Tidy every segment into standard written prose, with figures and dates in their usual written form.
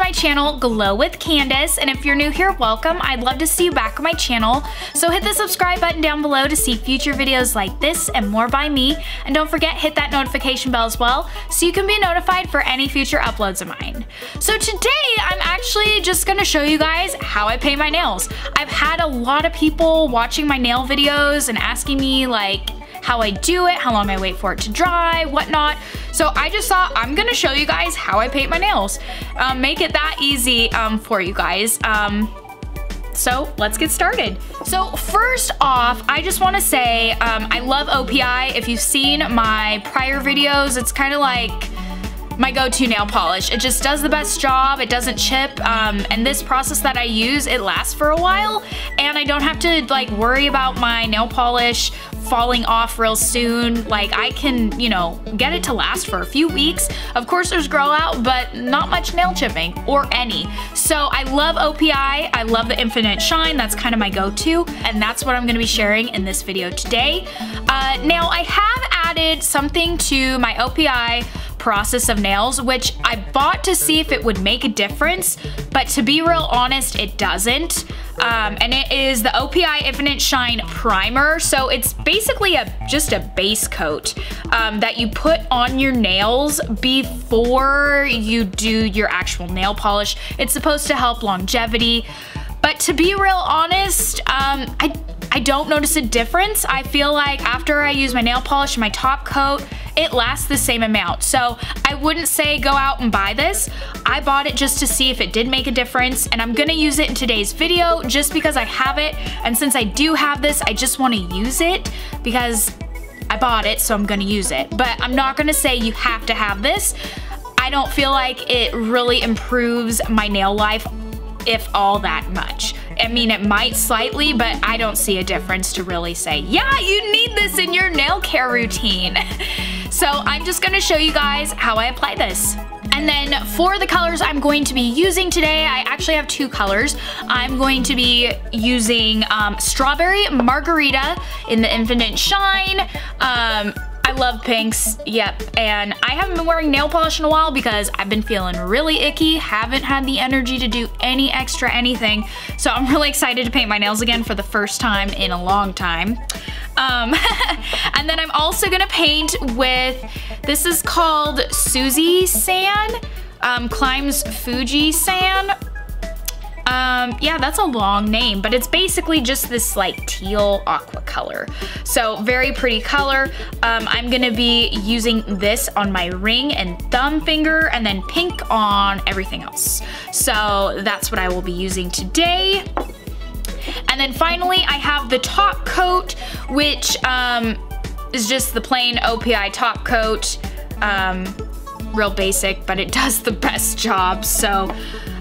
my channel, Glow with Candace, and if you're new here, welcome. I'd love to see you back on my channel. So hit the subscribe button down below to see future videos like this and more by me. And don't forget, hit that notification bell as well so you can be notified for any future uploads of mine. So today, I'm actually just gonna show you guys how I paint my nails. I've had a lot of people watching my nail videos and asking me like how I do it, how long I wait for it to dry, whatnot. So I just thought I'm gonna show you guys how I paint my nails. Make it that easy for you guys. So let's get started. So first off, I just wanna say I love O.P.I. If you've seen my prior videos, it's kind of like my go-to nail polish. It just does the best job, it doesn't chip, and this process that I use, it lasts for a while, and I don't have to like worry about my nail polish falling off real soon. Like I can, you know, get it to last for a few weeks. Of course there's grow out, but not much nail chipping, or any. So I love O.P.I. I love the Infinite Shine, that's kind of my go-to, and that's what I'm gonna be sharing in this video today. Now I have added something to my O.P.I. process of nails, which I bought to see if it would make a difference, but to be real honest, it doesn't. And it is the O.P.I. Infinite Shine Primer. So it's basically just a base coat that you put on your nails before you do your actual nail polish. It's supposed to help longevity, but to be real honest, I don't notice a difference. I feel like after I use my nail polish and my top coat, it lasts the same amount. So I wouldn't say go out and buy this. I bought it just to see if it did make a difference, and I'm gonna use it in today's video just because I have it, and since I do have this, I just wanna use it because I bought it, so I'm gonna use it. But I'm not gonna say you have to have this. I don't feel like it really improves my nail life, if all that much. I mean, it might slightly, but I don't see a difference to really say, yeah, you need this in your nail care routine. So I'm just gonna show you guys how I apply this. And then for the colors I'm going to be using today, I actually have two colors. I'm going to be using Strawberry Margarita in the Infinite Shine. I love pinks, yep, and I haven't been wearing nail polish in a while because I've been feeling really icky, haven't had the energy to do any extra anything, so I'm really excited to paint my nails again for the first time in a long time. And then I'm also gonna paint with, this is called Suzy Sand, Climbs Fuji Sand. Yeah, that's a long name, but it's basically just this like teal aqua color. So very pretty color. I'm gonna be using this on my ring and thumb finger, and then pink on everything else. So that's what I will be using today. And then finally, I have the top coat, which is just the plain O.P.I. top coat. Real basic, but it does the best job, so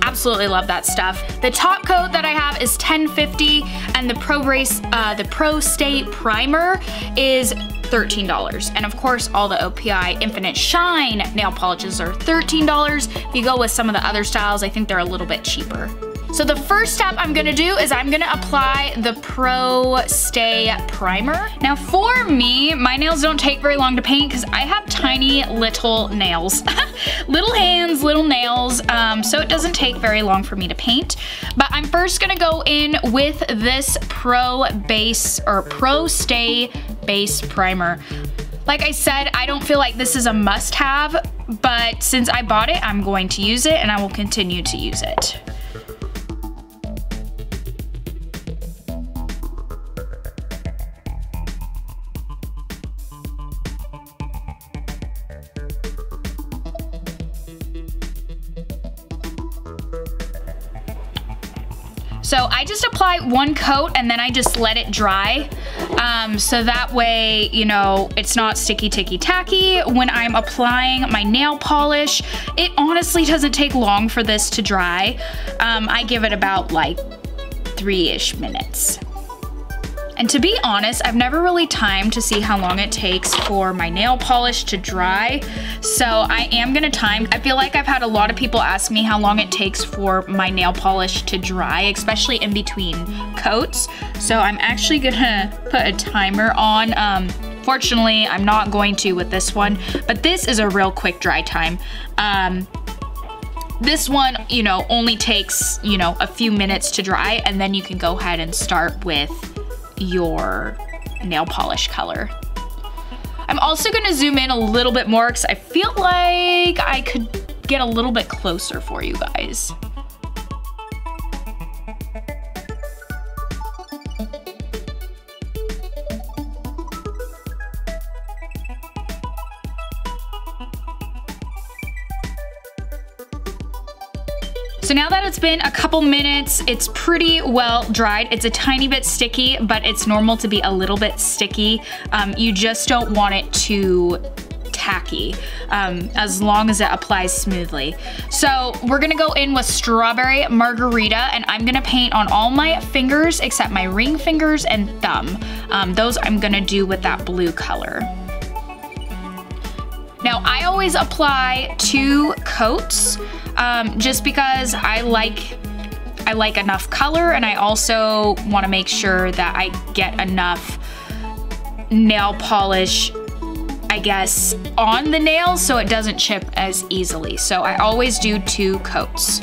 absolutely love that stuff. The top coat that I have is $10.50, and the Pro Stay Primer is $13. And of course, all the O.P.I. Infinite Shine nail polishes are $13. If you go with some of the other styles, I think they're a little bit cheaper. So the first step I'm gonna do is I'm gonna apply the Pro Stay Primer. Now for me, my nails don't take very long to paint because I have tiny little nails. Little hands, little nails, so it doesn't take very long for me to paint. But I'm first gonna go in with this Pro Stay Base Primer. Like I said, I don't feel like this is a must-have, but since I bought it, I'm going to use it, and I will continue to use it. So I just apply one coat and then I just let it dry. So that way, you know, it's not sticky, ticky, tacky when I'm applying my nail polish. It honestly doesn't take long for this to dry. I give it about like 3-ish minutes. And to be honest, I've never really timed to see how long it takes for my nail polish to dry. So I am gonna time. I feel like I've had a lot of people ask me how long it takes for my nail polish to dry, especially in between coats. So I'm actually gonna put a timer on. Fortunately, I'm not going to with this one, but this is a real quick dry time. This one, you know, only takes, you know, a few minutes to dry, and then you can go ahead and start with your nail polish color. I'm also gonna zoom in a little bit more because I feel like I could get a little bit closer for you guys. So now that it's been a couple minutes, it's pretty well dried. It's a tiny bit sticky, but it's normal to be a little bit sticky. You just don't want it to tacky, as long as it applies smoothly. So we're gonna go in with Strawberry Margarita, and I'm gonna paint on all my fingers except my ring fingers and thumb. Those I'm gonna do with that blue color. Now I always apply 2 coats, just because I like enough color, and I also wanna make sure that I get enough nail polish, I guess, on the nails so it doesn't chip as easily. So I always do 2 coats.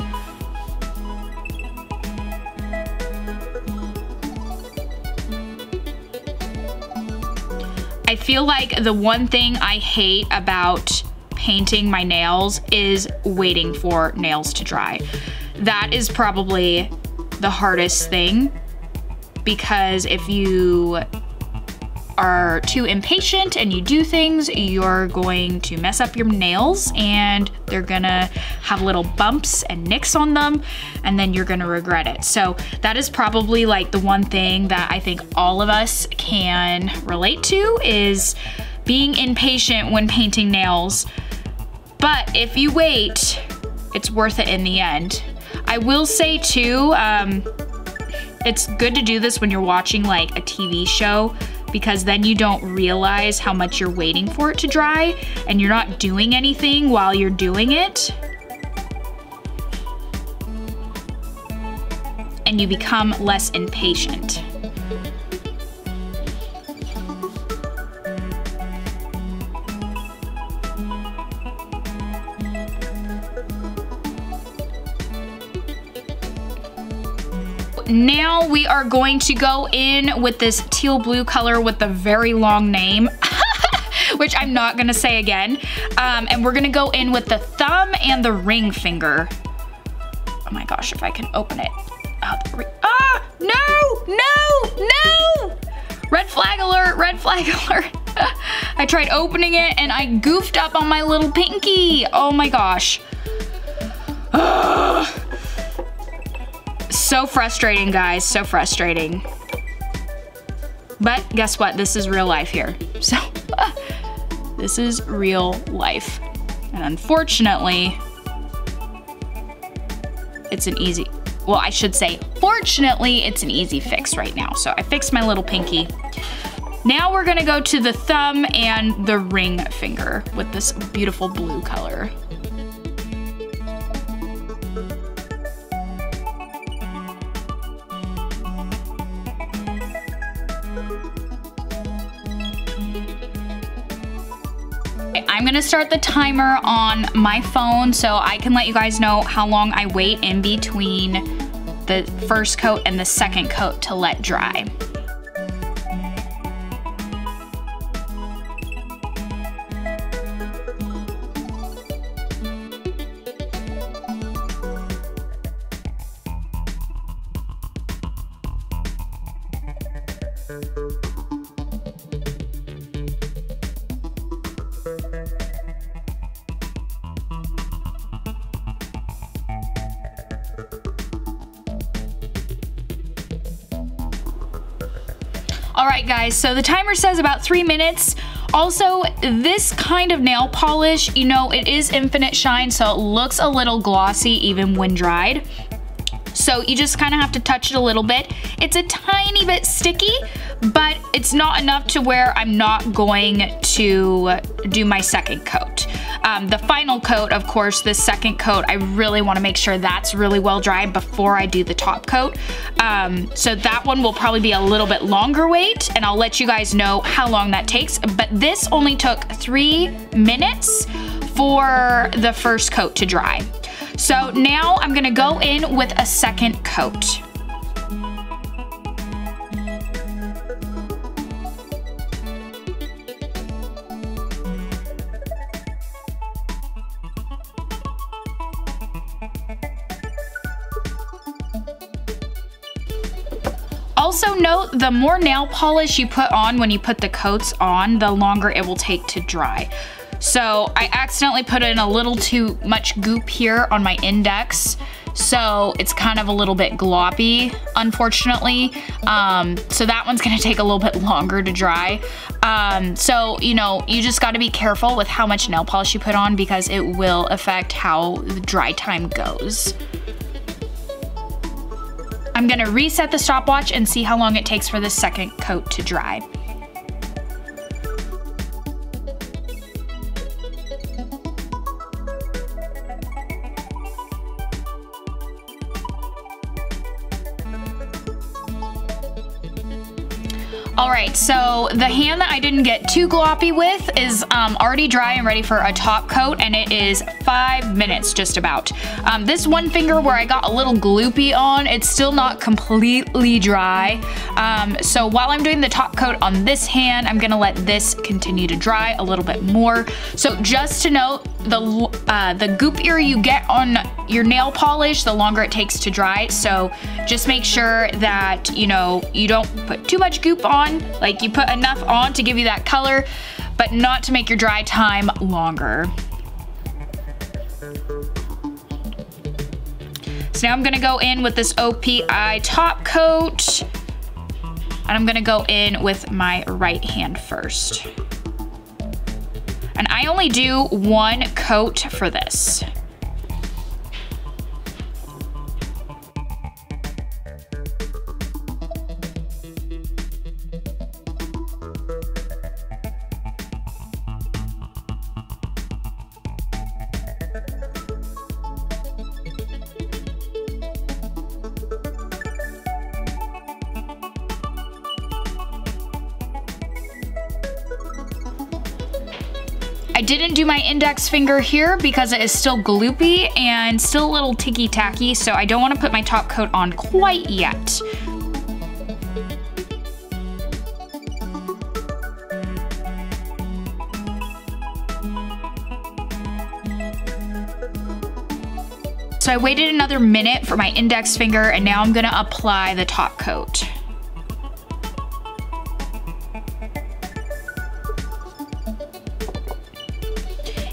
I feel like the one thing I hate about painting my nails is waiting for nails to dry. That is probably the hardest thing, because if you are too impatient and you do things, you're going to mess up your nails and they're gonna have little bumps and nicks on them, and then you're gonna regret it. So that is probably like the one thing that I think all of us can relate to, is being impatient when painting nails. But if you wait, it's worth it in the end. I will say too, it's good to do this when you're watching like a TV show, because then you don't realize how much you're waiting for it to dry, and you're not doing anything while you're doing it. And you become less impatient. Now we are going to go in with this teal blue color with the very long name, which I'm not gonna say again. And we're gonna go in with the thumb and the ring finger. Oh my gosh, if I can open it. Oh, no! Red flag alert, red flag alert. I tried opening it and I goofed up on my little pinky. Oh my gosh. So frustrating, guys, so frustrating. But guess what? This is real life here. So this is real life. And unfortunately, it's an easy, well, I should say, fortunately, it's an easy fix right now. So I fixed my little pinky. Now we're gonna go to the thumb and the ring finger with this beautiful blue color. I'm gonna start the timer on my phone so I can let you guys know how long I wait in between the first coat and the second coat to let dry. All right, guys, so the timer says about 3 minutes. Also, this kind of nail polish, you know, it is infinite shine, so it looks a little glossy even when dried. So you just kind of have to touch it a little bit. It's a tiny bit sticky, but it's not enough to where I'm not going to do my second coat. The final coat, of course, the second coat, I really want to make sure that's really well dried before I do the top coat. So that one will probably be a little bit longer wait, and I'll let you guys know how long that takes. But this only took 3 minutes for the first coat to dry. So now I'm gonna go in with a second coat. Also note, the more nail polish you put on when you put the coats on, the longer it will take to dry. So I accidentally put in a little too much goop here on my index, so it's kind of a little bit gloppy, unfortunately. So that one's gonna take a little bit longer to dry. So, you know, you just gotta be careful with how much nail polish you put on because it will affect how the dry time goes. I'm gonna reset the stopwatch and see how long it takes for this second coat to dry. All right, so the hand that I didn't get too gloppy with is already dry and ready for a top coat, and it is 5 minutes just about. This one finger where I got a little gloopy on, it's still not completely dry. So while I'm doing the top coat on this hand, I'm gonna let this continue to dry a little bit more. So just to note, the goopier you get on your nail polish, the longer it takes to dry. So just make sure that, you know, you don't put too much goop on, like you put enough on to give you that color, but not to make your dry time longer. So now I'm gonna go in with this O.P.I top coat, and I'm gonna go in with my right hand first. And I only do one coat for this. I didn't do my index finger here because it is still gloopy and still a little ticky-tacky, so I don't want to put my top coat on quite yet. So I waited another minute for my index finger, and now I'm gonna apply the top coat.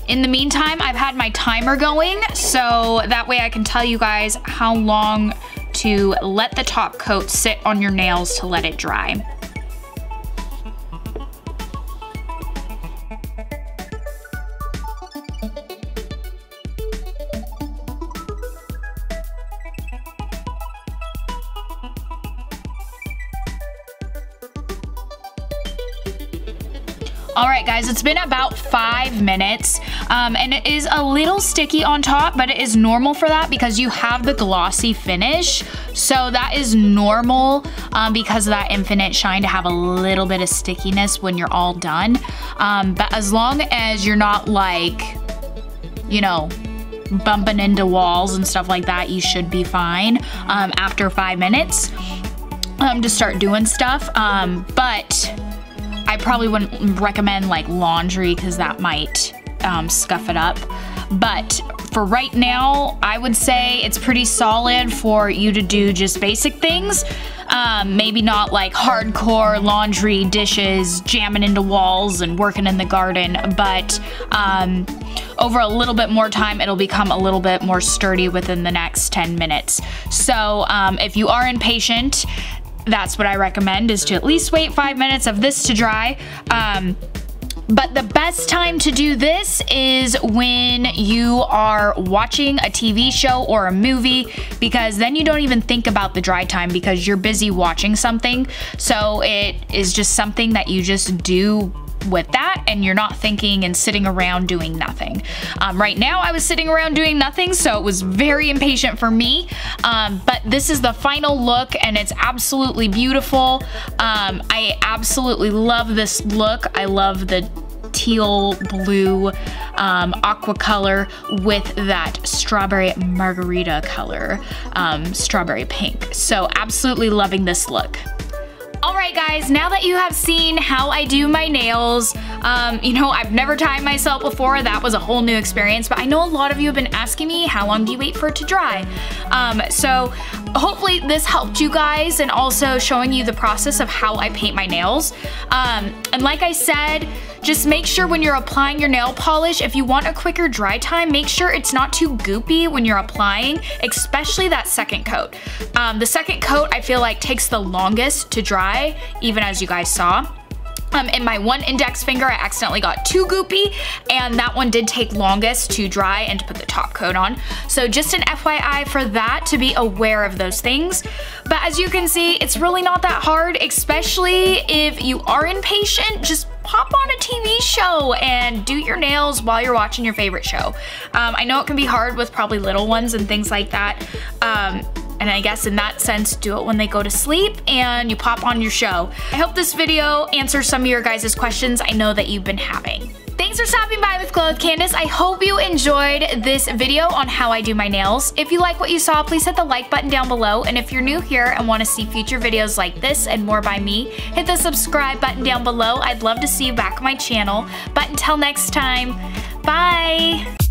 In the meantime, I've had my timer going, so that way I can tell you guys how long to let the top coat sit on your nails to let it dry. All right, guys, it's been about 5 minutes, and it is a little sticky on top, but it is normal for that because you have the glossy finish. So that is normal because of that infinite shine to have a little bit of stickiness when you're all done. But as long as you're not like, you know, bumping into walls and stuff like that, you should be fine after 5 minutes to start doing stuff. But I probably wouldn't recommend like laundry because that might scuff it up. But for right now, I would say it's pretty solid for you to do just basic things. Maybe not like hardcore laundry, dishes, jamming into walls and working in the garden, but over a little bit more time, it'll become a little bit more sturdy within the next 10 minutes. So if you are impatient, that's what I recommend, is to at least wait 5 minutes of this to dry. But the best time to do this is when you are watching a TV show or a movie, because then you don't even think about the dry time because you're busy watching something. So it is just something that you just do with that, and you're not thinking and sitting around doing nothing. Right now I was sitting around doing nothing, so it was very impatient for me, but this is the final look and it's absolutely beautiful. I absolutely love this look. I love the teal blue aqua color with that strawberry margarita color, strawberry pink. So absolutely loving this look. Alright guys, now that you have seen how I do my nails, you know, I've never tied myself before. That was a whole new experience, but I know a lot of you have been asking me, how long do you wait for it to dry? So hopefully this helped you guys and also showing you the process of how I paint my nails. And like I said, just make sure when you're applying your nail polish, if you want a quicker dry time, make sure it's not too goopy when you're applying, especially that second coat. The second coat I feel like takes the longest to dry, even as you guys saw. In my one index finger, I accidentally got too goopy, and that one did take longest to dry and to put the top coat on. So just an FYI for that, to be aware of those things. But as you can see, it's really not that hard, especially if you are impatient. Just pop on a TV show and do your nails while you're watching your favorite show. I know it can be hard with probably little ones and things like that. And I guess in that sense, do it when they go to sleep and you pop on your show. I hope this video answers some of your guys' questions I know that you've been having. Thanks for stopping by with Glow with Candace. I hope you enjoyed this video on how I do my nails. If you like what you saw, please hit the like button down below. And if you're new here and want to see future videos like this and more by me, hit the subscribe button down below. I'd love to see you back on my channel. But until next time, bye!